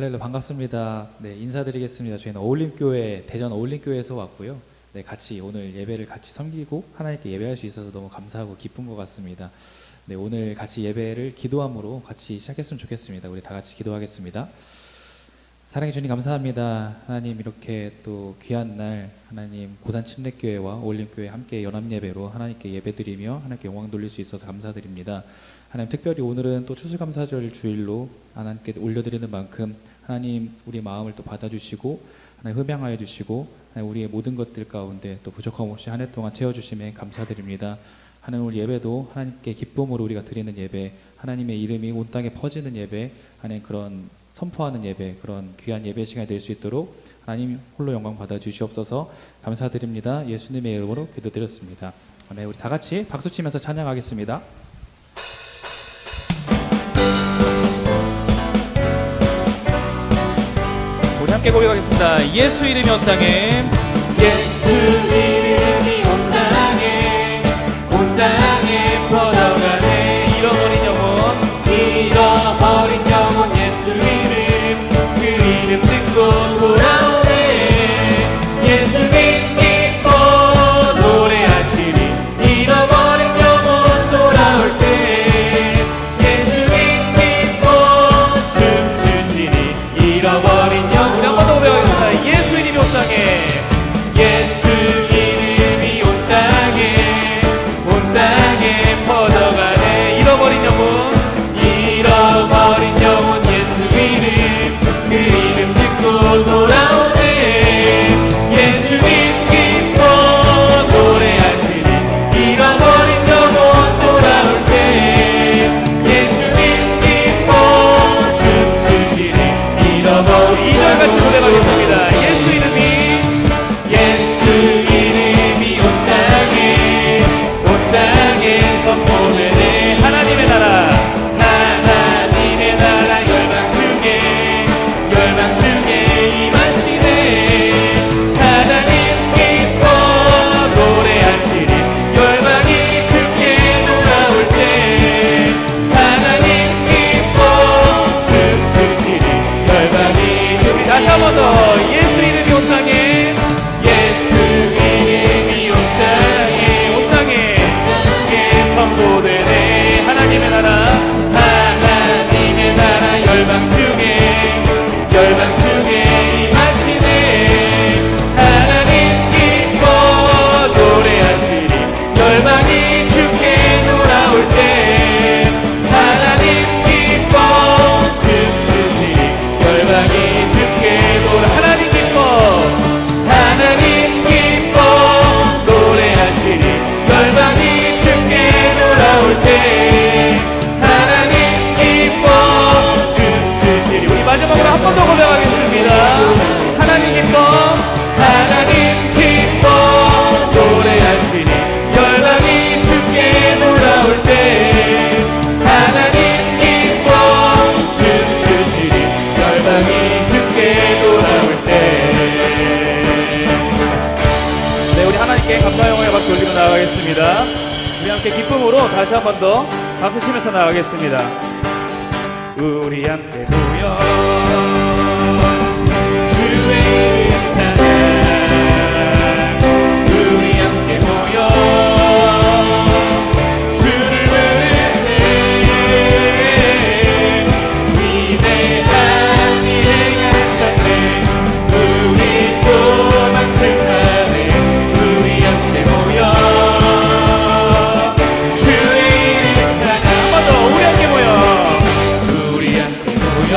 할렐루야, 반갑습니다. 네, 인사드리겠습니다. 저희는 어울림교회, 대전 어울림교회에서 왔고요. 네, 같이 오늘 예배를 같이 섬기고 하나님께 예배할 수 있어서 너무 감사하고 기쁜 것 같습니다. 네, 오늘 같이 예배를 기도함으로 같이 시작했으면 좋겠습니다. 우리 다 같이 기도하겠습니다. 사랑해 주님 감사합니다. 하나님, 이렇게 또 귀한 날 하나님 고산 침례교회와 어울림교회 함께 연합예배로 하나님께 예배드리며 하나님께 영광 돌릴 수 있어서 감사드립니다. 하나님, 특별히 오늘은 또 추수감사절 주일로 하나님께 올려드리는 만큼 하나님 우리 마음을 또 받아주시고 하나님 흠양하여 주시고 하나님 우리의 모든 것들 가운데 또 부족함 없이 한 해 동안 채워주심에 감사드립니다. 하나님, 오늘 예배도 하나님께 기쁨으로 우리가 드리는 예배, 하나님의 이름이 온 땅에 퍼지는 예배, 하나님 그런 선포하는 예배, 그런 귀한 예배 시간이 될 수 있도록 하나님 홀로 영광 받아 주시옵소서. 감사드립니다. 예수님의 이름으로 기도드렸습니다. 네, 우리 다 같이 박수 치면서 찬양하겠습니다. 우리 함께 고백하겠습니다. 예수 이름이 온 땅에, 예수 이름이 온 땅에, 온 땅에 퍼져가네. 잃어버린 영혼, 잃어버린 영혼 예수 이름, 그 이름 듣고 돌아오네. 예수님 기뻐 노래하시리. 잃어버린 영혼 돌아올 때 예수님 기뻐 춤추시리. 잃어버린 영혼. 우리 한 번 더 고백하겠습니다. 예수 이름이 온 땅에, 예수 이름이 온 땅에, 온 땅에 퍼져가네. 잃어버린 영혼, 잃어버린 영혼 예수 이름, 그 이름 듣고 돌아오네. 예수님 기뻐 노래하시리. 잃어버린 영혼 돌아올 때 예수님 기뻐 춤추시리. 잃어버린 이절 같이 고백하겠습니다. 예수 이름이, 예수 이름이 온 땅에, 온 땅에 선포되네. 하나님의 나라, 하나님의 나라 열방 중에, 열방 중에 임하시네. 하나님 기뻐 노래하시리. 열방이 주께 돌아올 때 하나님 기뻐 춤추시리. 열방이 주께. 다시 한 번 더. 예수 이름이 온 땅에, 예수 이름이 온 땅에, 온 땅에 땅에 선포되네. 하나님의 나라, 하나님의 나라 열방 중에, 열방 중에 임하시네. 하나님 기뻐 노래하시리. 열방이 주께 돌아올 때 하나님 기뻐 춤추시리. 열방이 주께 돌아. 하나님 기뻐, 하나님 기뻐 노래하시리. 열방이 주께 돌아올 때 하나님 기뻐 춤추시리. 우리 마지막으로 한 번 더 고백하겠습니다. 하나님 기뻐, 하나님 기뻐 노래하시리. 열방이 주께 돌아올 때 하나님 기뻐 춤추시리. 열방이 주께 돌아올 때. 네, 우리 하나님께 감사 영광의 박수 올리고 나아가겠습니다. 우리 함께 기쁨으로 다시 한 번 더 박수 치면서 나아가겠습니다. 우리 함께 모여 주의 이름 찬양. 우리 함께 모여 주를 부르세. 위대한 일 행하셨네. 우리 소망 축하네. 우리 함께 모여 주의 이름 찬양. 한 번 더. 우리 함께 모여 우리 함께 모여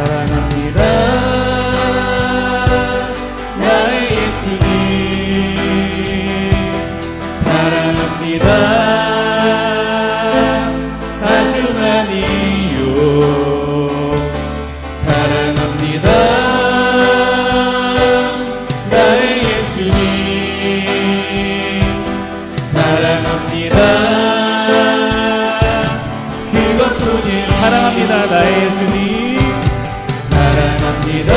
사랑합니다 나의 예수님 사랑합니다 아주 많이요 사랑합니다 나의 예수님 사랑합니다 그것뿐이에요 사랑합니다 나의 예수님 사랑합니다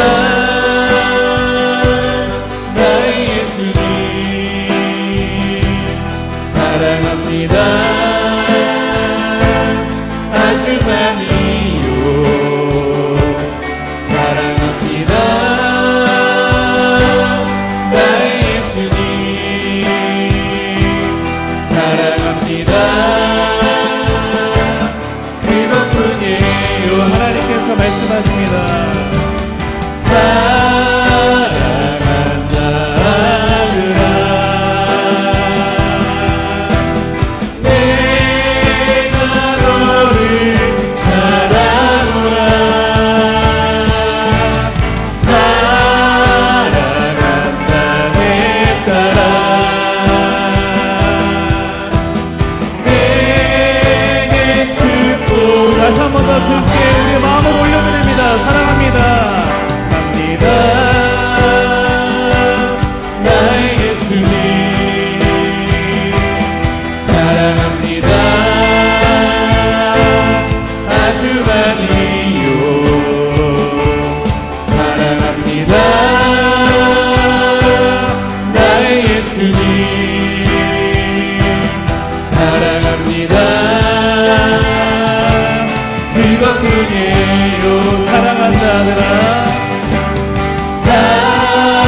나의 예수님 사랑합니다 아주 많이요 사랑합니다 나의 예수님 사랑합니다 그것뿐이에요 하나님께서 말씀하십니다. 사랑한다 아들아 내가 너를 사랑하노라 사랑한다 내 딸아 내게 축복 다시 한 번 더 주께 우리의 마음을 올려드립니다. 사랑합니다. 합니다 나의 예수님 사랑합니다 아주 많이요 사랑합니다 나의 예수님 사랑합니다 그것뿐이에요 사랑한다 아들아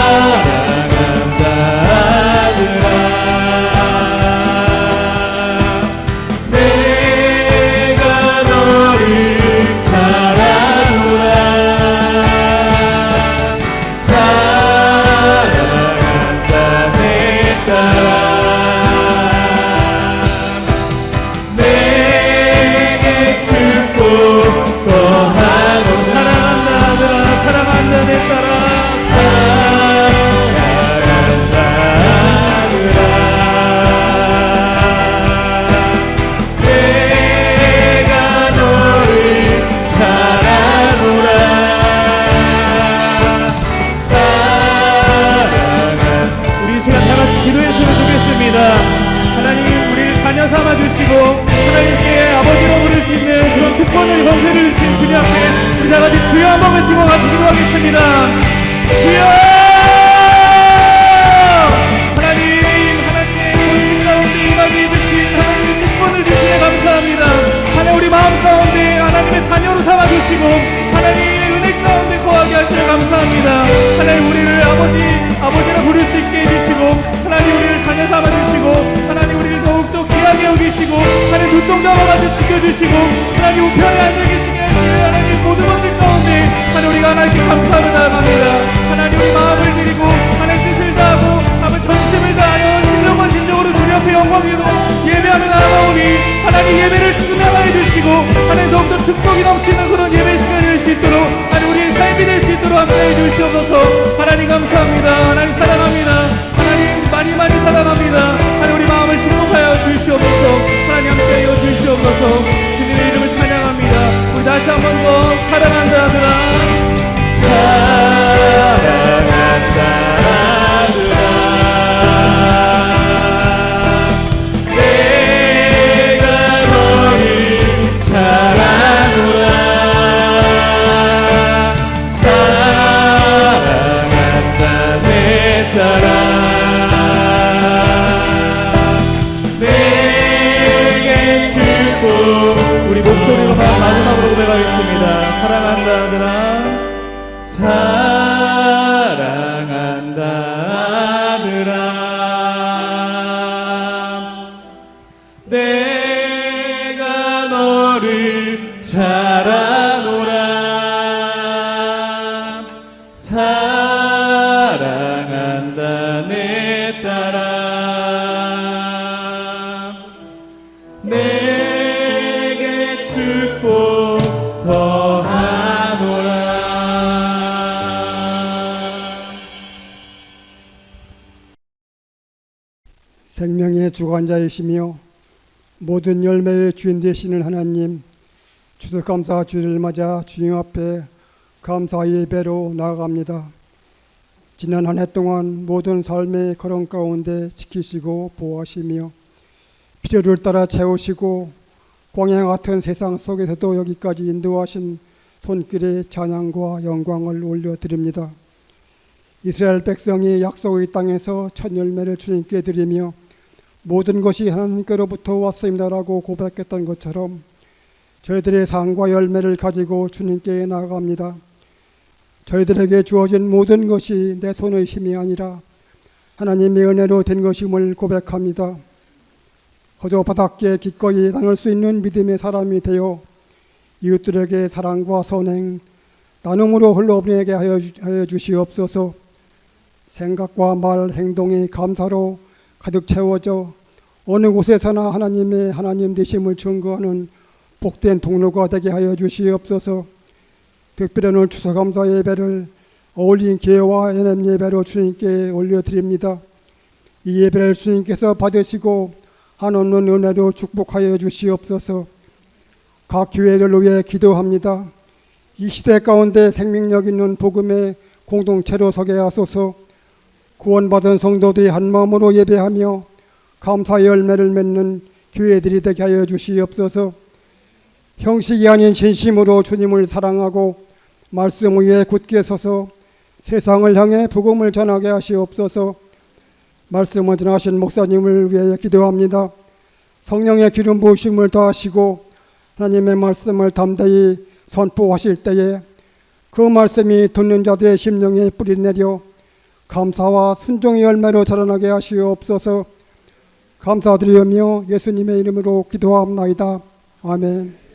사랑한다 아들아 내가 너를 사랑하노라 사랑한다 내 딸아 내게 축복 더하고 사랑한다 아들아 사랑한다 내 딸아 사랑한다 아들아 내가 너를 사랑하노라 사랑한다 우리 이 시간 다 같이 기도의 손을 드리겠습니다. 하나님 우리를 자녀 삼아 주시고 하나님께 아버지로 부를 수 있는 그런 특권을 권세를 주신 주님 앞에 우리 다 같이 주여 한번 외치고 같이 기도하겠습니다. 주여 하나님의 권세 가운데 임하게 해주신 하나님의 특권을 주시에 감사합니다. 하나님 우리 마음 가운데 하나님의 자녀로 삼아 주시고 하나님의 은혜 가운데 거하게 하시려 감사합니다. 하나님 우리를 아버지라 부를 수 있게 해주시고 하나님 우리를 자녀 삼아 주시고 하나님 우리를 더욱더 귀하게 여기시고 하나님 눈동자와 같이 지켜주시고 하나님 우편에 앉아 계시게 하시는 하나님 모든 것들 가운데 하나님 우리가 하나님께 감사를 나아갑니다. 하나님 우리 마음을 드리고 하나님 뜻을 다하고 하나님 전심을 다하여 진정과 진정으로 주님 앞에 영광으로 예배하며 나아가오니 하나님 예배를 끝나가해 주시고 하나님 더욱더 축복이 넘치는 그런 예배 시간이 될 수 있도록 하나님 우리의 삶이 될 수 있도록 함께해 주시옵소서. 하나님 감사합니다. 하나님 사랑합니다. 하나님 많이 사랑합니다. 하나님 우리 마음을 축복하여 주시옵소서. 하나님 함께하여 주시옵소서. 주님의 이름을 찬양합니다. 우리 다시 한 번 더 사랑한다 아들아 사랑한다 아들아 내가 너를 사랑하노라 사랑한다 내 딸아 내게 축복 우리 목소리로 마지막으로 고백하겠습니다. 사랑한다 아들아 사랑한다 아들아 내가 너를 잘 아노라 사랑한다 내 딸아 내게 축복 더하노라 생명의 주관자이시며 모든 열매의 주인 되시는 하나님, 추수감사 주일을 맞아 주님 앞에 감사 예배로 나아갑니다. 지난 한 해 동안 모든 삶의 걸음 가운데 지키시고 보호하시며 필요를 따라 채우시고 광야 같은 세상 속에서도 여기까지 인도하신 손길에 찬양과 영광을 올려드립니다. 이스라엘 백성이 약속의 땅에서 첫 열매를 주님께 드리며 모든 것이 하나님께로부터 왔습니다라고 고백했던 것처럼 저희들의 삶과 열매를 가지고 주님께 나아갑니다. 저희들에게 주어진 모든 것이 내 손의 힘이 아니라 하나님의 은혜로 된 것임을 고백합니다. 거저 바닥에 기꺼이 나눌 수 있는 믿음의 사람이 되어 이웃들에게 사랑과 선행, 나눔으로 흘러보내게 하여 주시옵소서. 생각과 말, 행동이 감사로 가득 채워져 어느 곳에서나 하나님의 하나님 되심을 증거하는 복된 통로가 되게 하여 주시옵소서. 특별히 오늘 추수감사 예배를 어울린 기회와 연합 예배로 주님께 올려드립니다. 이 예배를 주님께서 받으시고 한없는 은혜로 축복하여 주시옵소서. 각 교회를 위해 기도합니다. 이 시대 가운데 생명력 있는 복음의 공동체로 서게 하소서. 구원받은 성도들이 한마음으로 예배하며 감사의 열매를 맺는 교회들이 되게 하여 주시옵소서. 형식이 아닌 진심으로 주님을 사랑하고 말씀 위에 굳게 서서 세상을 향해 복음을 전하게 하시옵소서. 말씀을 전하신 목사님을 위해 기도합니다. 성령의 기름 부으심을 더하시고 하나님의 말씀을 담대히 선포하실 때에 그 말씀이 듣는 자들의 심령에 뿌리내려 감사와 순종의 열매로 자라나게 하시옵소서. 감사드리며 예수님의 이름으로 기도합나이다. 아멘.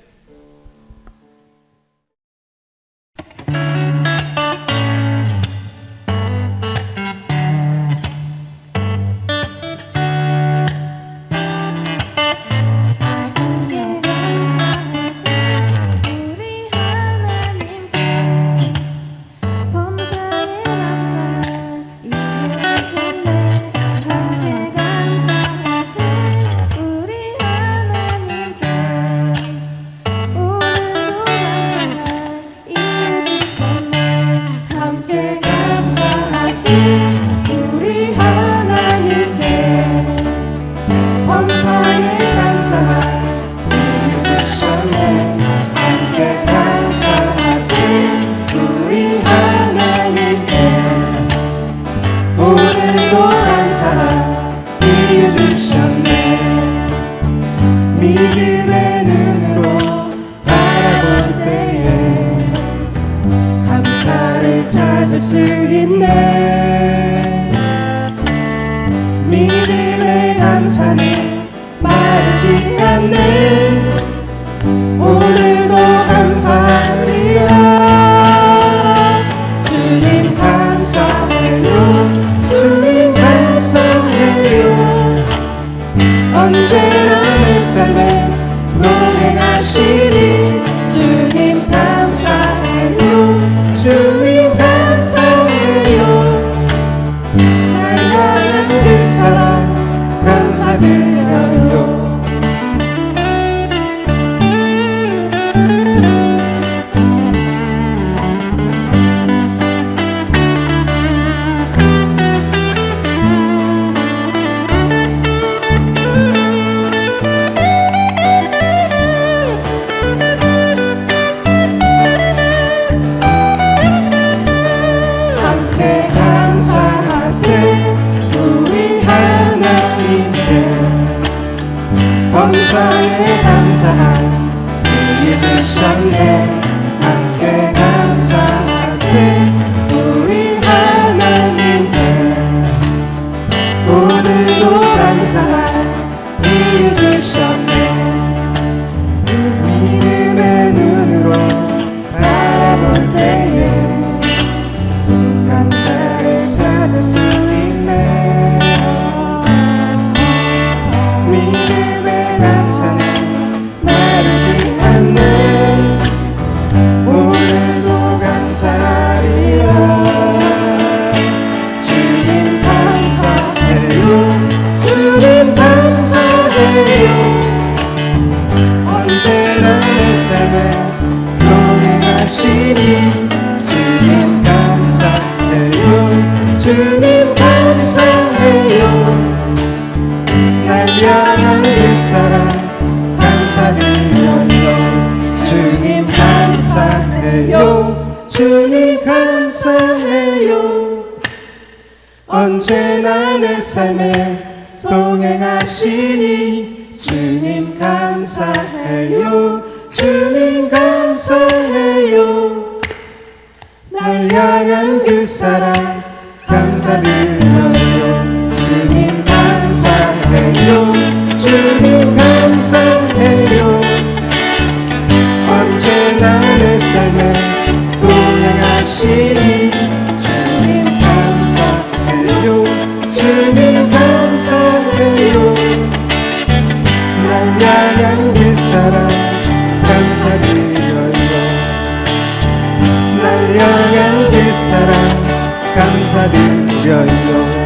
믿음의 눈으로 바라볼 때에 감사를 찾을 수 있네. 믿음의 감사는 마르지 않네. 오늘도 감사하리라. 주님 감사해요. 주님 감사해요. 언제나 내 삶에 동행하시리. 주님 감사해요. 주님 감사해요. 날 향한 그 사랑 감사드려요. 주님 감사해요. 언제나 내 삶에 동행하시니 주님 감사해요. 주님 감사해요. 날 향한 그 사랑 감사드려요. 주님 감사해요. 주님 감사해요. 언제나 내 삶에 동행하시니 주님 감사해요. 주님 감사해요. 날 향한 그 사랑 감사드려요. 날 향한 그 사랑 감사드려요.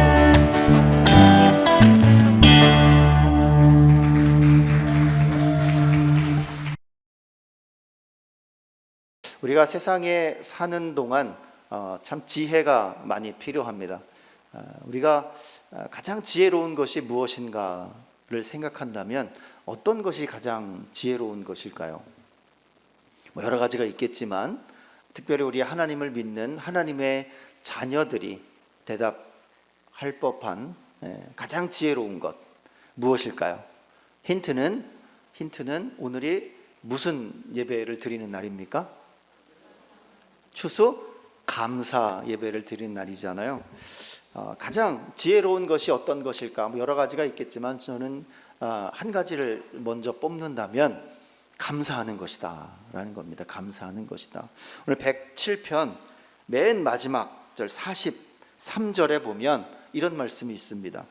우리가 세상에 사는 동안 참 지혜가 많이 필요합니다. 우리가 가장 지혜로운 것이 무엇인가를 생각한다면 어떤 것이 가장 지혜로운 것일까요? 여러 가지가 있겠지만 특별히 우리 하나님을 믿는 하나님의 자녀들이 대답할 법한 가장 지혜로운 것 무엇일까요? 힌트는 오늘이 무슨 예배를 드리는 날입니까? 추수 감사 예배를 드리는 날이잖아요. 가장 지혜로운 것이 어떤 것일까? 여러 가지가 있겠지만 저는 한 가지를 먼저 뽑는다면 감사하는 것이다 라는 겁니다. 감사하는 것이다. 오늘 107편 맨 마지막 절 43절에 보면 이런 말씀이 있습니다.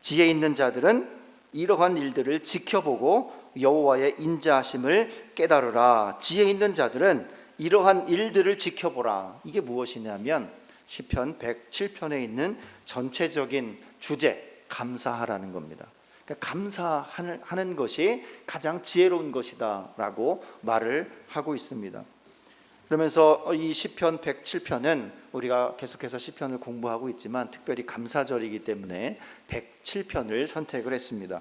지혜 있는 자들은 이러한 일들을 지켜보고 여호와의 인자하심을 깨달으라. 지혜 있는 자들은 이러한 일들을 지켜보라. 이게 무엇이냐면 시편 107편에 있는 전체적인 주제 감사하라는 겁니다. 그러니까 감사하는 것이 가장 지혜로운 것이다 라고 말을 하고 있습니다. 그러면서 이 시편 107편은 우리가 계속해서 시편을 공부하고 있지만 특별히 감사절이기 때문에 107편을 선택을 했습니다.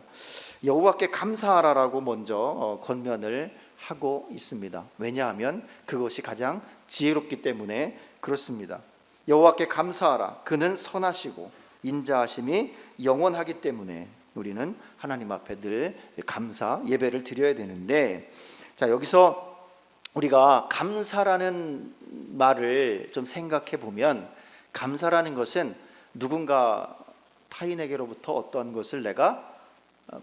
여호와께 감사하라라고 먼저 권면을 하고 있습니다. 왜냐하면 그것이 가장 지혜롭기 때문에 그렇습니다. 여호와께 감사하라. 그는 선하시고 인자하심이 영원하기 때문에 우리는 하나님 앞에 늘 감사 예배를 드려야 되는데, 자 여기서 우리가 감사라는 말을 좀 생각해 보면 감사라는 것은 누군가 타인에게로부터 어떠한 것을 내가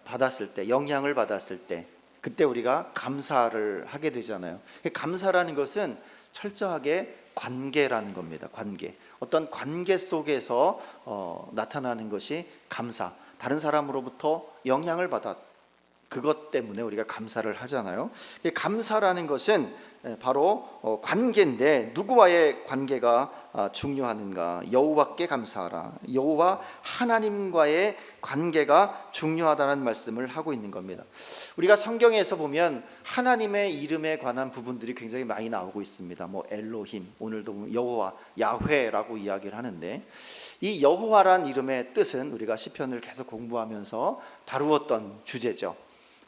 받았을 때, 영향을 받았을 때 그때 우리가 감사를 하게 되잖아요. 감사라는 것은 철저하게 관계라는 겁니다. 관계. 어떤 관계 속에서 나타나는 것이 감사. 다른 사람으로부터 영향을 받았 그것 때문에 우리가 감사를 하잖아요. 감사라는 것은 바로 관계인데 누구와의 관계가 중요하는가? 여호와께 감사하라. 여호와 하나님과의 관계가 중요하다는 말씀을 하고 있는 겁니다. 우리가 성경에서 보면 하나님의 이름에 관한 부분들이 굉장히 많이 나오고 있습니다. 엘로힘, 오늘도 여호와, 야훼라고 이야기를 하는데 이 여호와란 이름의 뜻은 우리가 시편을 계속 공부하면서 다루었던 주제죠.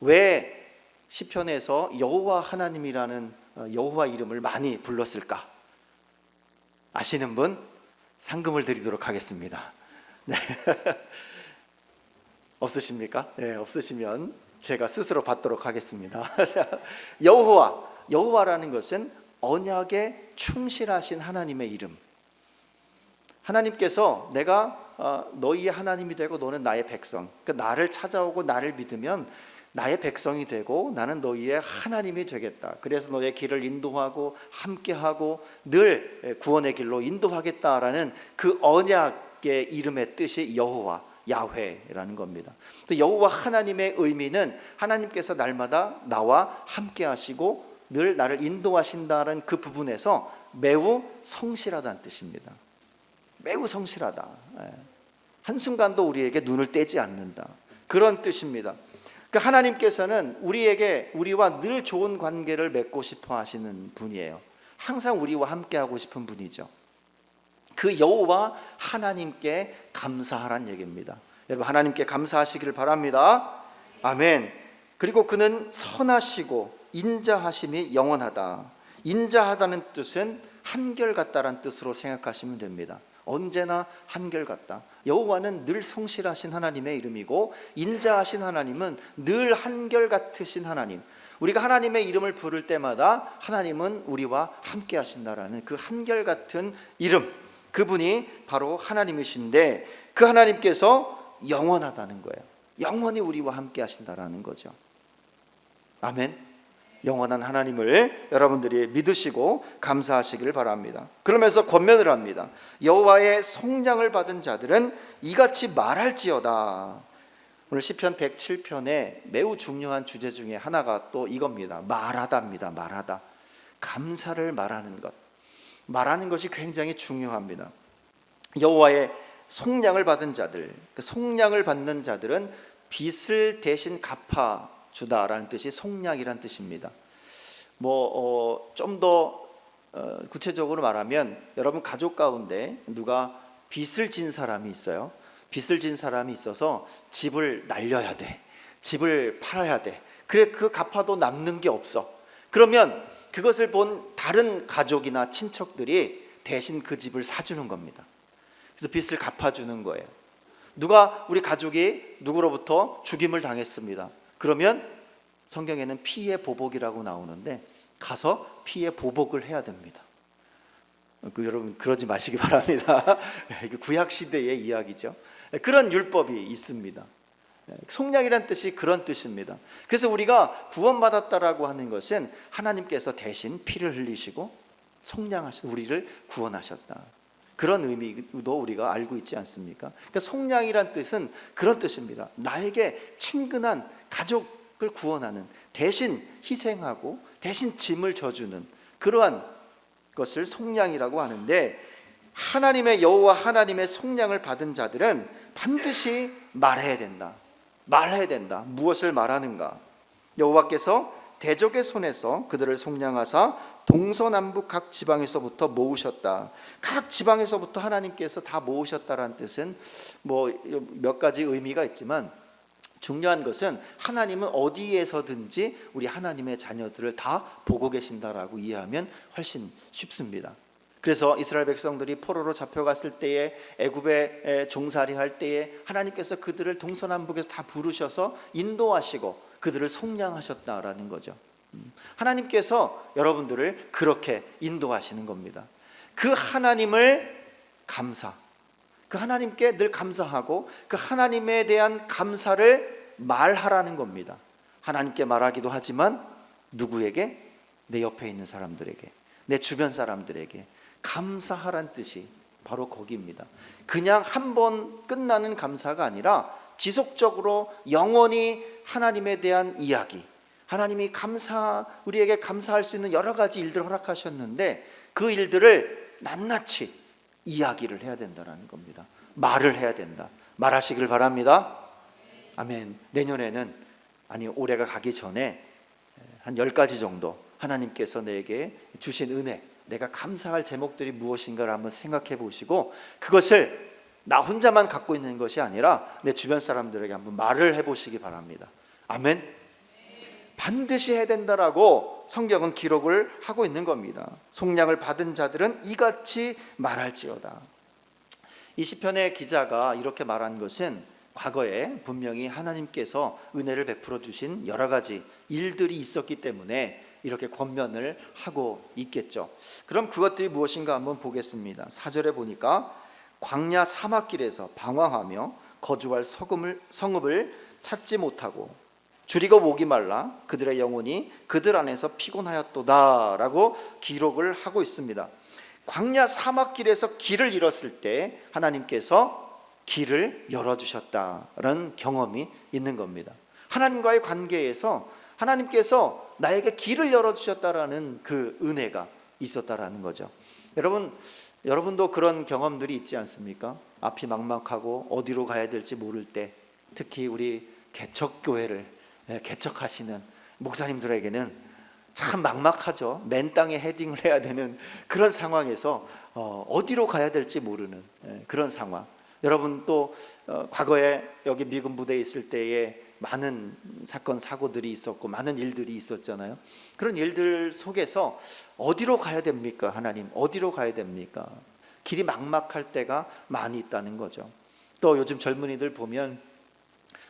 왜 시편에서 여호와 하나님이라는 여호와 이름을 많이 불렀을까? 아시는 분? 상금을 드리도록 하겠습니다. 네. 없으십니까? 네, 없으시면 제가 스스로 받도록 하겠습니다. 여호와라는 것은 언약에 충실하신 하나님의 이름. 하나님께서 내가 너희의 하나님이 되고 너는 나의 백성. 그러니까 나를 찾아오고 나를 믿으면 나의 백성이 되고 나는 너희의 하나님이 되겠다. 그래서 너의 길을 인도하고 함께하고 늘 구원의 길로 인도하겠다라는 그 언약의 이름의 뜻이 여호와, 야훼라는 겁니다. 여호와 하나님의 의미는 하나님께서 날마다 나와 함께하시고 늘 나를 인도하신다는 그 부분에서 매우 성실하다는 뜻입니다. 매우 성실하다. 한순간도 우리에게 눈을 떼지 않는다. 그런 뜻입니다. 하나님께서는 우리와 늘 좋은 관계를 맺고 싶어 하시는 분이에요. 항상 우리와 함께하고 싶은 분이죠. 그 여호와 하나님께 감사하라는 얘기입니다. 여러분 하나님께 감사하시기를 바랍니다. 아멘. 그리고 그는 선하시고 인자하심이 영원하다. 인자하다는 뜻은 한결같다란 뜻으로 생각하시면 됩니다. 언제나 한결같다. 여호와는 늘 성실하신 하나님의 이름이고 인자하신 하나님은 늘 한결같으신 하나님. 우리가 하나님의 이름을 부를 때마다 하나님은 우리와 함께 하신다라는 그 한결같은 이름, 그분이 바로 하나님이신데 그 하나님께서 영원하다는 거예요. 영원히 우리와 함께 하신다라는 거죠. 아멘. 영원한 하나님을 여러분들이 믿으시고 감사하시기를 바랍니다. 그러면서 권면을 합니다. 여호와의 속량을 받은 자들은 이같이 말할지어다. 오늘 시편 107편에 매우 중요한 주제 중에 하나가 또 이겁니다. 말하다입니다. 말하다. 감사를 말하는 것. 말하는 것이 굉장히 중요합니다. 여호와의 속량을 받은 자들, 그 속량을 받는 자들은 빚을 대신 갚아 주다라는 뜻이 속량이란 뜻입니다. 좀 더 구체적으로 말하면 여러분 가족 가운데 누가 빚을 진 사람이 있어요. 빚을 진 사람이 있어서 집을 날려야 돼. 집을 팔아야 돼. 그래 그 갚아도 남는 게 없어. 그러면 그것을 본 다른 가족이나 친척들이 대신 그 집을 사주는 겁니다. 그래서 빚을 갚아주는 거예요. 누가 우리 가족이 누구로부터 죽임을 당했습니다. 그러면 성경에는 피의 보복이라고 나오는데 가서 피의 보복을 해야 됩니다. 여러분 그러지 마시기 바랍니다. 구약 시대의 이야기죠. 그런 율법이 있습니다. 속량이란 뜻이 그런 뜻입니다. 그래서 우리가 구원받았다라고 하는 것은 하나님께서 대신 피를 흘리시고 속량하셔서 우리를 구원하셨다. 그런 의미도 우리가 알고 있지 않습니까? 그러니까 속량이란 뜻은 그런 뜻입니다. 나에게 친근한 가족을 구원하는, 대신 희생하고 대신 짐을 져주는 그러한 것을 속량이라고 하는데, 하나님의 여호와 하나님의 속량을 받은 자들은 반드시 말해야 된다. 말해야 된다. 무엇을 말하는가? 여호와께서 대적의 손에서 그들을 속량하사 동서남북 각 지방에서부터 모으셨다. 각 지방에서부터 하나님께서 다 모으셨다라는 뜻은 몇 가지 의미가 있지만, 중요한 것은 하나님은 어디에서든지 우리 하나님의 자녀들을 다 보고 계신다라고 이해하면 훨씬 쉽습니다. 그래서 이스라엘 백성들이 포로로 잡혀갔을 때에, 애굽에 종살이 할 때에 하나님께서 그들을 동서남북에서 다 부르셔서 인도하시고 그들을 속량하셨다라는 거죠. 하나님께서 여러분들을 그렇게 인도하시는 겁니다. 그 하나님을 그 하나님께 늘 감사하고 그 하나님에 대한 감사를 말하라는 겁니다. 하나님께 말하기도 하지만 누구에게? 내 옆에 있는 사람들에게, 내 주변 사람들에게 감사하란 뜻이 바로 거기입니다. 그냥 한 번 끝나는 감사가 아니라 지속적으로 영원히 하나님에 대한 이야기, 하나님이 우리에게 감사할 수 있는 여러 가지 일들을 허락하셨는데 그 일들을 낱낱이 이야기를 해야 된다는 겁니다. 말을 해야 된다. 말하시길 바랍니다. 아멘. 내년에는, 올해가 가기 전에 한 10가지 정도 하나님께서 내게 주신 은혜, 내가 감사할 제목들이 무엇인가를 한번 생각해 보시고, 그것을 나 혼자만 갖고 있는 것이 아니라 내 주변 사람들에게 한번 말을 해보시기 바랍니다. 아멘. 반드시 해야 된다라고 성경은 기록을 하고 있는 겁니다. 속량을 받은 자들은 이같이 말할지어다. 이 시편의 기자가 이렇게 말한 것은 과거에 분명히 하나님께서 은혜를 베풀어 주신 여러 가지 일들이 있었기 때문에 이렇게 권면을 하고 있겠죠. 그럼 그것들이 무엇인가 한번 보겠습니다. 4절에 보니까 광야 사막길에서 방황하며 거주할 성읍을 찾지 못하고 줄이고 목이 말라 그들의 영혼이 그들 안에서 피곤하였도다 라고 기록을 하고 있습니다. 광야 사막길에서 길을 잃었을 때 하나님께서 길을 열어주셨다라는 경험이 있는 겁니다. 하나님과의 관계에서 하나님께서 나에게 길을 열어주셨다라는 그 은혜가 있었다라는 거죠. 여러분도 그런 경험들이 있지 않습니까? 앞이 막막하고 어디로 가야 될지 모를 때, 특히 우리 개척교회를 개척하시는 목사님들에게는 참 막막하죠. 맨 땅에 헤딩을 해야 되는 그런 상황에서 어디로 가야 될지 모르는 그런 상황. 여러분 또 과거에 여기 미군 부대에 있을 때에 많은 사건 사고들이 있었고 많은 일들이 있었잖아요. 그런 일들 속에서 어디로 가야 됩니까? 하나님 어디로 가야 됩니까? 길이 막막할 때가 많이 있다는 거죠. 또 요즘 젊은이들 보면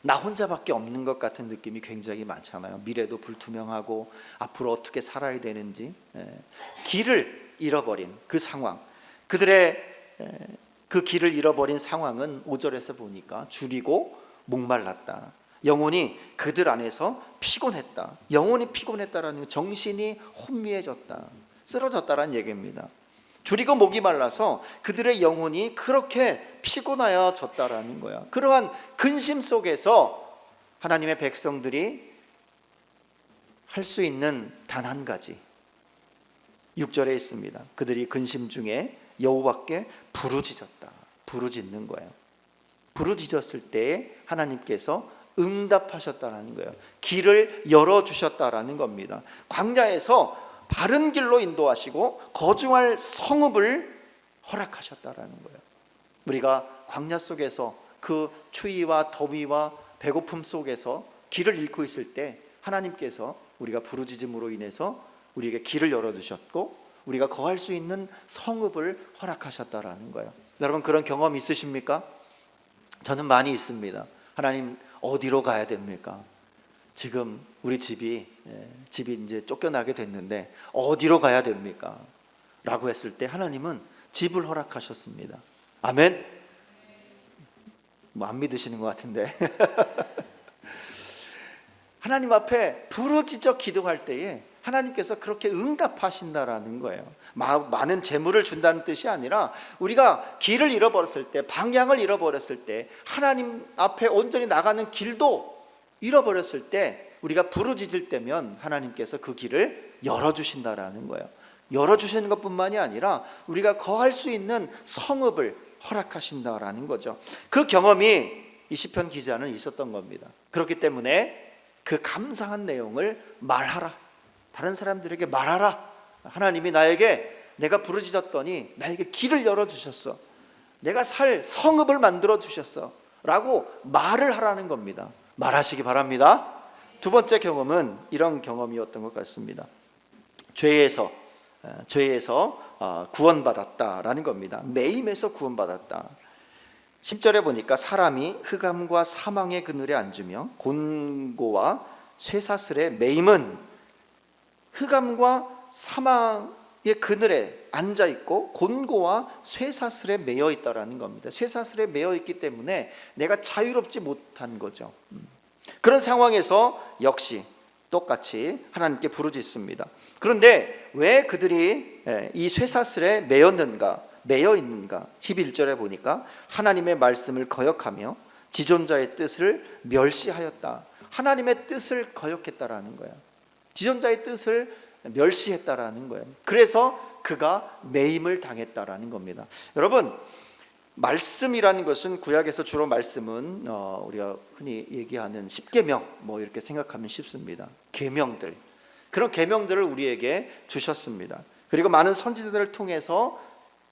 나 혼자밖에 없는 것 같은 느낌이 굉장히 많잖아요. 미래도 불투명하고 앞으로 어떻게 살아야 되는지, 길을 잃어버린 그 상황, 그들의 그 길을 잃어버린 상황은 5절에서 보니까 줄이고 목말랐다. 영혼이 그들 안에서 피곤했다. 영혼이 피곤했다라는, 정신이 혼미해졌다, 쓰러졌다라는 얘기입니다. 줄이고 목이 말라서 그들의 영혼이 그렇게 피곤하여졌다라는 거야. 그러한 근심 속에서 하나님의 백성들이 할 수 있는 단 한 가지, 6절에 있습니다. 그들이 근심 중에 여호와께 부르짖었다. 부르짖는 거예요. 부르짖었을 때 하나님께서 응답하셨다라는 거예요. 길을 열어주셨다라는 겁니다. 광야에서 바른 길로 인도하시고 거주할 성읍을 허락하셨다라는 거예요. 우리가 광야 속에서 그 추위와 더위와 배고픔 속에서 길을 잃고 있을 때 하나님께서 우리가 부르짖음으로 인해서 우리에게 길을 열어주셨고 우리가 거할 수 있는 성읍을 허락하셨다라는 거예요. 여러분 그런 경험 있으십니까? 저는 많이 있습니다. 하나님 어디로 가야 됩니까? 지금 우리 집이 이제 쫓겨나게 됐는데 어디로 가야 됩니까? 라고 했을 때 하나님은 집을 허락하셨습니다. 아멘? 뭐 안 믿으시는 것 같은데 하나님 앞에 부르짖어 기도할 때에 하나님께서 그렇게 응답하신다라는 거예요. 많은 재물을 준다는 뜻이 아니라 우리가 길을 잃어버렸을 때, 방향을 잃어버렸을 때, 하나님 앞에 온전히 나가는 길도 잃어버렸을 때 우리가 부르짖을 때면 하나님께서 그 길을 열어주신다라는 거예요. 열어주시는 것뿐만이 아니라 우리가 거할 수 있는 성읍을 허락하신다라는 거죠. 그 경험이 이 시편 기자는 있었던 겁니다. 그렇기 때문에 그 감사한 내용을 말하라, 다른 사람들에게 말하라. 하나님이 나에게, 내가 부르짖었더니 나에게 길을 열어주셨어, 내가 살 성읍을 만들어 주셨어 라고 말을 하라는 겁니다. 말하시기 바랍니다. 두 번째 경험은 이런 경험이었던 것 같습니다. 죄에서 구원받았다라는 겁니다. 매임에서 구원받았다. 10절에 보니까 사람이 흑암과 사망의 그늘에 앉으며 곤고와 쇠사슬에 매임은 흑암과 사망의 그늘에 앉아 있고 곤고와 쇠사슬에 매여 있다라는 겁니다. 쇠사슬에 매여 있기 때문에 내가 자유롭지 못한 거죠. 그런 상황에서 역시 똑같이 하나님께 부르짖습니다. 그런데 왜 그들이 이 쇠사슬에 매여 있는가? 11절에 보니까 하나님의 말씀을 거역하며 지존자의 뜻을 멸시하였다. 하나님의 뜻을 거역했다라는 거야. 지존자의 뜻을 멸시했다라는 거예요. 그래서 그가 매임을 당했다라는 겁니다. 여러분, 말씀이라는 것은, 구약에서 주로 말씀은 우리가 흔히 얘기하는 십계명 뭐 이렇게 생각하면 쉽습니다. 계명들, 그런 계명들을 우리에게 주셨습니다. 그리고 많은 선지자들을 통해서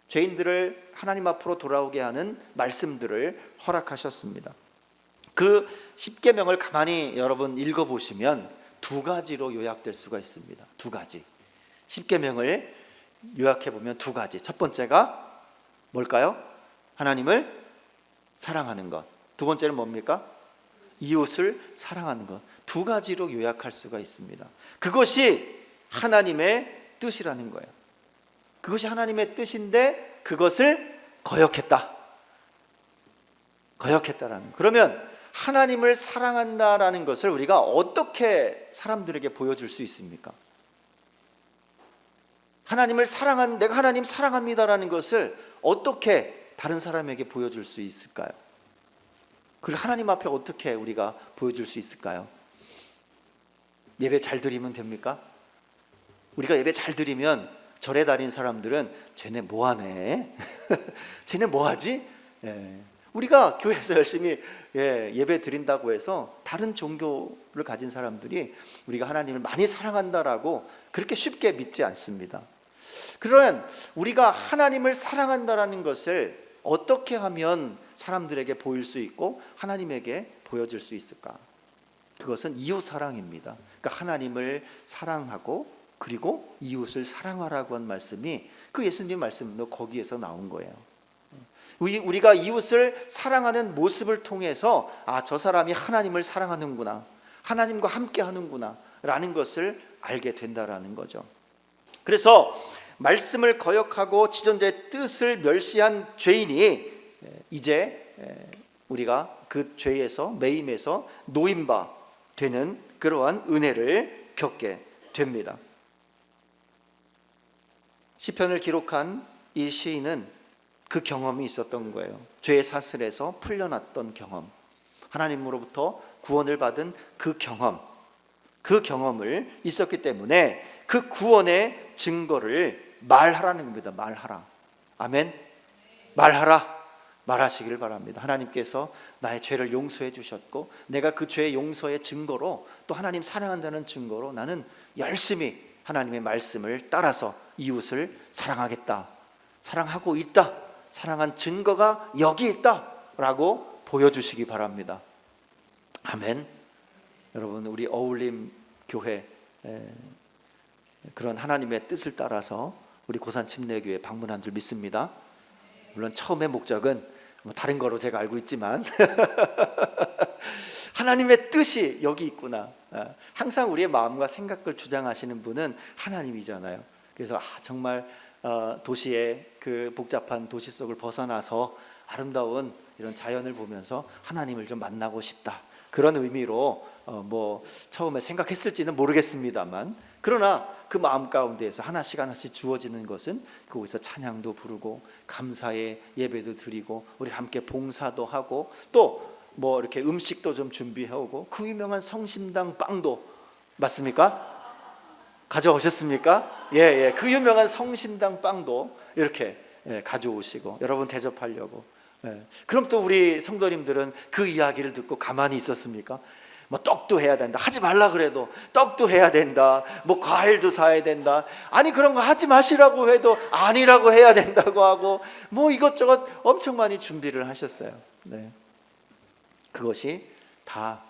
죄인들을 하나님 앞으로 돌아오게 하는 말씀들을 허락하셨습니다. 그 십계명을 가만히 여러분 읽어보시면 두 가지로 요약될 수가 있습니다. 두 가지. 십계명을 요약해보면 두 가지. 첫 번째가 뭘까요? 하나님을 사랑하는 것. 두 번째는 뭡니까? 이웃을 사랑하는 것. 두 가지로 요약할 수가 있습니다. 그것이 하나님의 뜻이라는 거예요. 그것이 하나님의 뜻인데 그것을 거역했다라는. 그러면 하나님을 사랑한다라는 것을 우리가 어떻게 사람들에게 보여줄 수 있습니까? 내가 하나님 사랑합니다라는 것을 어떻게 다른 사람에게 보여줄 수 있을까요? 그걸 하나님 앞에 어떻게 우리가 보여줄 수 있을까요? 예배 잘 드리면 됩니까? 우리가 예배 잘 드리면 절에 다니는 사람들은 쟤네 뭐하네? 쟤네 뭐하지? 우리가 교회에서 열심히 예배 드린다고 해서 다른 종교를 가진 사람들이 우리가 하나님을 많이 사랑한다라고 그렇게 쉽게 믿지 않습니다. 그러면 우리가 하나님을 사랑한다라는 것을 어떻게 하면 사람들에게 보일 수 있고 하나님에게 보여줄 수 있을까? 그것은 이웃 사랑입니다. 그러니까 하나님을 사랑하고 그리고 이웃을 사랑하라고 한 말씀이 그 예수님 말씀도 거기에서 나온 거예요. 우리가 이웃을 사랑하는 모습을 통해서 저 사람이 하나님을 사랑하는구나, 하나님과 함께 하는구나 라는 것을 알게 된다라는 거죠. 그래서 말씀을 거역하고 지존자의 뜻을 멸시한 죄인이 이제 우리가 그 죄에서 매임에서 노임바 되는 그러한 은혜를 겪게 됩니다. 시편을 기록한 이 시인은 그 경험이 있었던 거예요. 죄의 사슬에서 풀려났던 경험, 하나님으로부터 구원을 받은 그 경험을 있었기 때문에 그 구원의 증거를 말하라는 겁니다. 말하라. 아멘. 말하시기를 바랍니다. 하나님께서 나의 죄를 용서해 주셨고 내가 그 죄의 용서의 증거로 또 하나님 사랑한다는 증거로 나는 열심히 하나님의 말씀을 따라서 이웃을 사랑하겠다, 사랑하고 있다, 사랑한 증거가 여기 있다 라고 보여주시기 바랍니다. 아멘. 여러분, 우리 어울림 교회 그런 하나님의 뜻을 따라서 우리 고산 침례교회 방문한 줄 믿습니다. 물론 처음의 목적은 다른 거로 제가 알고 있지만 하나님의 뜻이 여기 있구나. 항상 우리의 마음과 생각을 주장하시는 분은 하나님이잖아요. 그래서 정말 도시의 그 복잡한 도시 속을 벗어나서 아름다운 이런 자연을 보면서 하나님을 좀 만나고 싶다, 그런 의미로 처음에 생각했을지는 모르겠습니다만, 그러나 그 마음 가운데에서 하나씩 주어지는 것은 거기서 찬양도 부르고 감사의 예배도 드리고 우리 함께 봉사도 하고 또 이렇게 음식도 좀 준비해오고 그 유명한 성심당 빵도 맞습니까? 가져오셨습니까? 예, 그 유명한 성심당 빵도 이렇게 가져오시고 여러분 대접하려고. 그럼 또 우리 성도님들은 그 이야기를 듣고 가만히 있었습니까? 떡도 해야 된다, 하지 말라 그래도 떡도 해야 된다, 과일도 사야 된다, 아니 그런 거 하지 마시라고 해도 아니라고 해야 된다고 하고 이것저것 엄청 많이 준비를 하셨어요. 그것이 다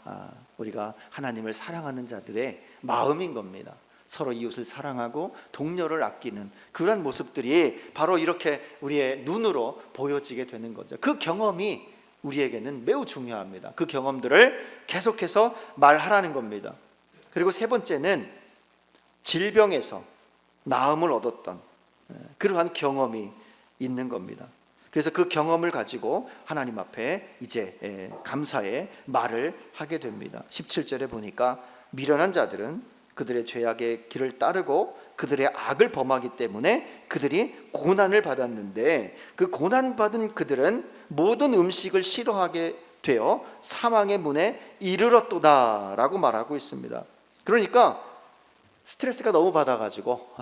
우리가 하나님을 사랑하는 자들의 마음인 겁니다. 서로 이웃을 사랑하고 동료를 아끼는 그런 모습들이 바로 이렇게 우리의 눈으로 보여지게 되는 거죠. 그 경험이 우리에게는 매우 중요합니다. 그 경험들을 계속해서 말하라는 겁니다. 그리고 세 번째는 질병에서 나음을 얻었던 그러한 경험이 있는 겁니다. 그래서 그 경험을 가지고 하나님 앞에 이제 감사의 말을 하게 됩니다. 17절에 보니까 미련한 자들은 그들의 죄악의 길을 따르고 그들의 악을 범하기 때문에 그들이 고난을 받았는데 그 고난받은 그들은 모든 음식을 싫어하게 되어 사망의 문에 이르렀도다 라고 말하고 있습니다. 그러니까 스트레스가 너무 받아가지고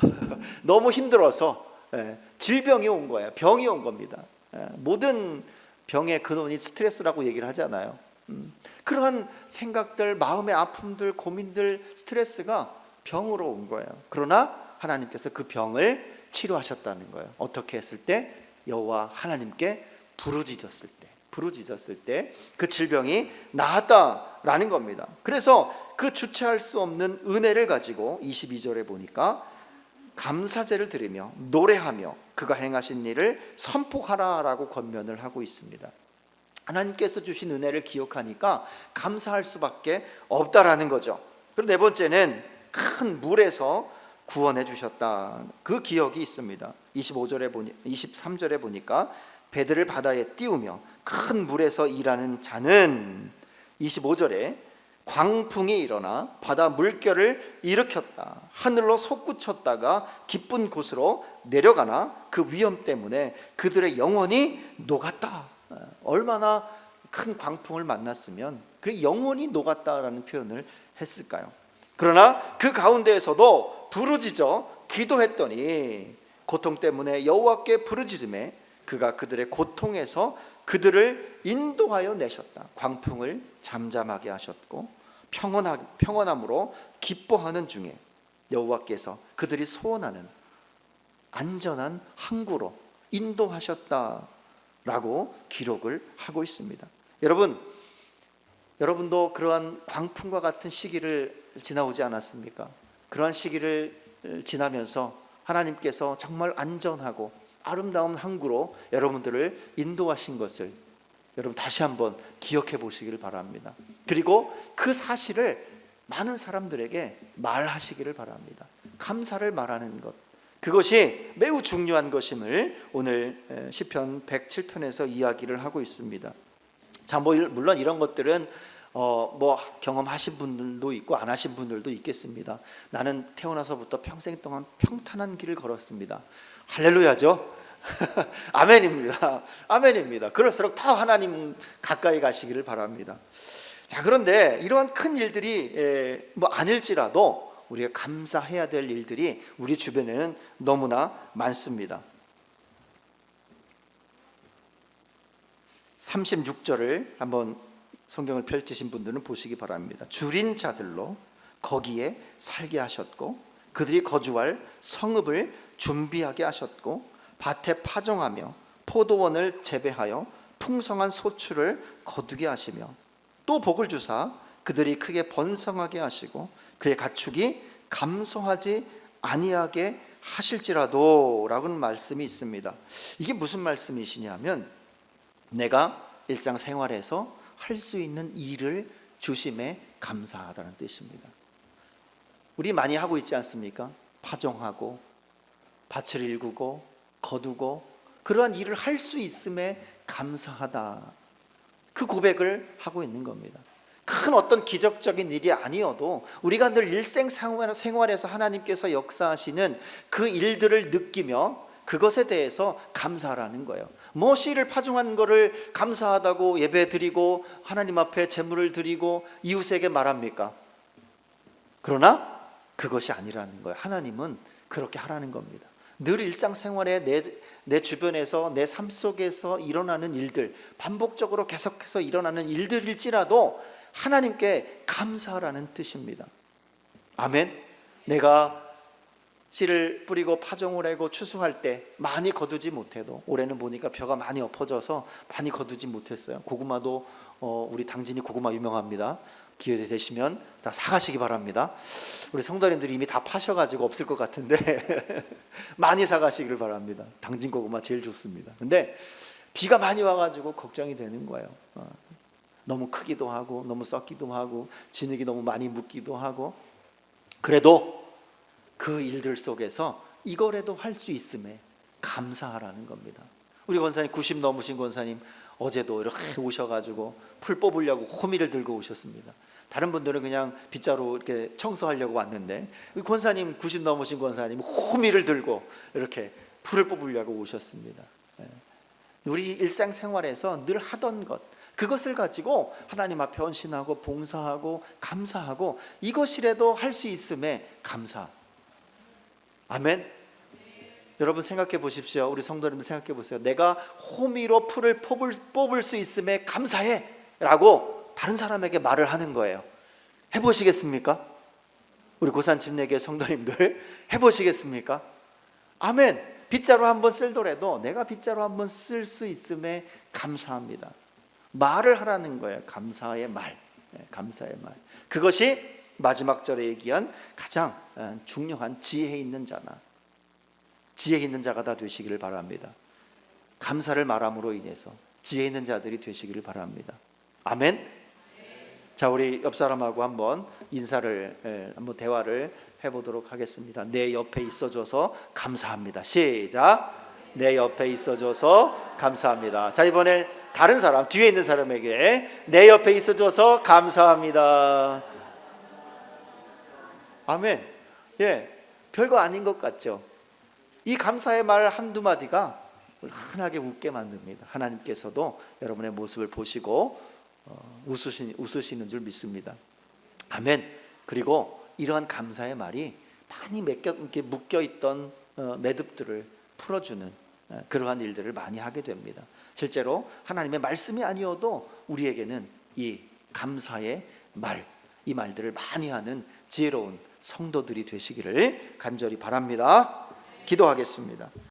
너무 힘들어서 질병이 온 거예요. 병이 온 겁니다. 모든 병의 근원이 스트레스라고 얘기를 하잖아요. 그러한 생각들, 마음의 아픔들, 고민들, 스트레스가 병으로 온 거예요. 그러나 하나님께서 그 병을 치료하셨다는 거예요. 어떻게 했을 때? 여호와 하나님께 부르짖었을 때 그 질병이 나았다라는 겁니다. 그래서 그 주체할 수 없는 은혜를 가지고 22절에 보니까 감사제를 드리며 노래하며 그가 행하신 일을 선포하라라고 권면을 하고 있습니다. 하나님께서 주신 은혜를 기억하니까 감사할 수밖에 없다라는 거죠. 그리고 네 번째는 큰 물에서 구원해 주셨다, 그 기억이 있습니다. 23절에 보니까 배들을 바다에 띄우며 큰 물에서 일하는 자는 25절에 광풍이 일어나 바다 물결을 일으켰다, 하늘로 솟구쳤다가 깊은 곳으로 내려가나 그 위험 때문에 그들의 영혼이 녹았다. 얼마나 큰 광풍을 만났으면 그 영혼이 녹았다라는 표현을 했을까요? 그러나 그 가운데에서도 부르짖어 기도했더니 고통 때문에 여호와께 부르짖음에 그가 그들의 고통에서 그들을 인도하여 내셨다. 광풍을 잠잠하게 하셨고 평온함으로 기뻐하는 중에 여호와께서 그들이 소원하는 안전한 항구로 인도하셨다라고 기록을 하고 있습니다. 여러분, 여러분도 그러한 광풍과 같은 시기를 지나오지 않았습니까? 그러한 시기를 지나면서 하나님께서 정말 안전하고 아름다운 항구로 여러분들을 인도하신 것을 여러분 다시 한번 기억해 보시기를 바랍니다. 그리고 그 사실을 많은 사람들에게 말하시기를 바랍니다. 감사를 말하는 것, 그것이 매우 중요한 것임을 오늘 시편 107편에서 이야기를 하고 있습니다. 자, 물론 이런 것들은 경험하신 분들도 있고 안 하신 분들도 있겠습니다. 나는 태어나서부터 평생 동안 평탄한 길을 걸었습니다. 할렐루야죠. 아멘입니다. 아멘입니다. 그럴수록 더 하나님 가까이 가시기를 바랍니다. 자, 그런데 이러한 큰 일들이 아닐지라도 우리가 감사해야 될 일들이 우리 주변에는 너무나 많습니다. 36절을 한번 성경을 펼치신 분들은 보시기 바랍니다. 줄인 자들로 거기에 살게 하셨고 그들이 거주할 성읍을 준비하게 하셨고 밭에 파종하며 포도원을 재배하여 풍성한 소출을 거두게 하시며 또 복을 주사 그들이 크게 번성하게 하시고 그의 가축이 감소하지 아니하게 하실지라도 라는 말씀이 있습니다. 이게 무슨 말씀이시냐면 내가 일상생활에서 할 수 있는 일을 주심에 감사하다는 뜻입니다. 우리 많이 하고 있지 않습니까? 파종하고 밭을 일구고 거두고 그러한 일을 할 수 있음에 감사하다, 그 고백을 하고 있는 겁니다. 큰 어떤 기적적인 일이 아니어도 우리가 늘 일생생활에서 하나님께서 역사하시는 그 일들을 느끼며 그것에 대해서 감사하라는 거예요. 씨를 파종한 거를 감사하다고 예배드리고 하나님 앞에 제물을 드리고 이웃에게 말합니까? 그러나 그것이 아니라는 거예요. 하나님은 그렇게 하라는 겁니다. 늘 일상생활에 내 주변에서 내 삶 속에서 일어나는 일들, 반복적으로 계속해서 일어나는 일들일지라도 하나님께 감사하라는 뜻입니다. 아멘. 내가 씨를 뿌리고 파종을 하고 추수할 때 많이 거두지 못해도, 올해는 보니까 벼가 많이 엎어져서 많이 거두지 못했어요. 고구마도 우리 당진이 고구마 유명합니다. 기회 되시면 다 사가시기 바랍니다. 우리 성도님들이 이미 다 파셔가지고 없을 것 같은데 많이 사가시기를 바랍니다. 당진 고구마 제일 좋습니다. 근데 비가 많이 와가지고 걱정이 되는 거예요. 너무 크기도 하고 너무 썩기도 하고 진흙이 너무 많이 묻기도 하고, 그래도 그 일들 속에서 이거라도 할 수 있음에 감사하라는 겁니다. 우리 권사님 90 넘으신 권사님 어제도 이렇게 오셔가지고 풀 뽑으려고 호미를 들고 오셨습니다. 다른 분들은 그냥 빗자루 이렇게 청소하려고 왔는데 권사님 90 넘으신 권사님 호미를 들고 이렇게 풀을 뽑으려고 오셨습니다. 우리 일상생활에서 늘 하던 것, 그것을 가지고 하나님 앞에 헌신하고 봉사하고 감사하고 이것이라도 할 수 있음에 감사. 아멘. 여러분 생각해 보십시오. 우리 성도님들 생각해 보세요. 내가 호미로 풀을 뽑을 수 있음에 감사해 라고 다른 사람에게 말을 하는 거예요. 해보시겠습니까? 우리 고산침례교회 성도님들 해보시겠습니까? 아멘. 빗자루 한번 쓸더라도 내가 빗자루 한번 쓸 수 있음에 감사합니다. 말을 하라는 거예요. 감사의 말. 감사의 말. 그것이 마지막 절에 얘기한 가장 중요한 지혜 있는 자나, 지혜 있는 자가 다 되시기를 바랍니다. 감사를 말함으로 인해서 지혜 있는 자들이 되시기를 바랍니다. 아멘. 자, 우리 옆 사람하고 한번 인사를 한번 대화를 해보도록 하겠습니다. 내 옆에 있어줘서 감사합니다. 시작. 내 옆에 있어줘서 감사합니다. 자, 이번에 다른 사람, 뒤에 있는 사람에게 내 옆에 있어줘서 감사합니다. 아멘. 예, 별거 아닌 것 같죠? 이 감사의 말 한두 마디가 흔하게 웃게 만듭니다. 하나님께서도 여러분의 모습을 보시고 웃으시는 줄 믿습니다. 아멘. 그리고 이러한 감사의 말이 많이 묶여있던 매듭들을 풀어주는 그러한 일들을 많이 하게 됩니다. 실제로 하나님의 말씀이 아니어도 우리에게는 이 감사의 말, 이 말들을 많이 하는 지혜로운 성도들이 되시기를 간절히 바랍니다. 기도하겠습니다.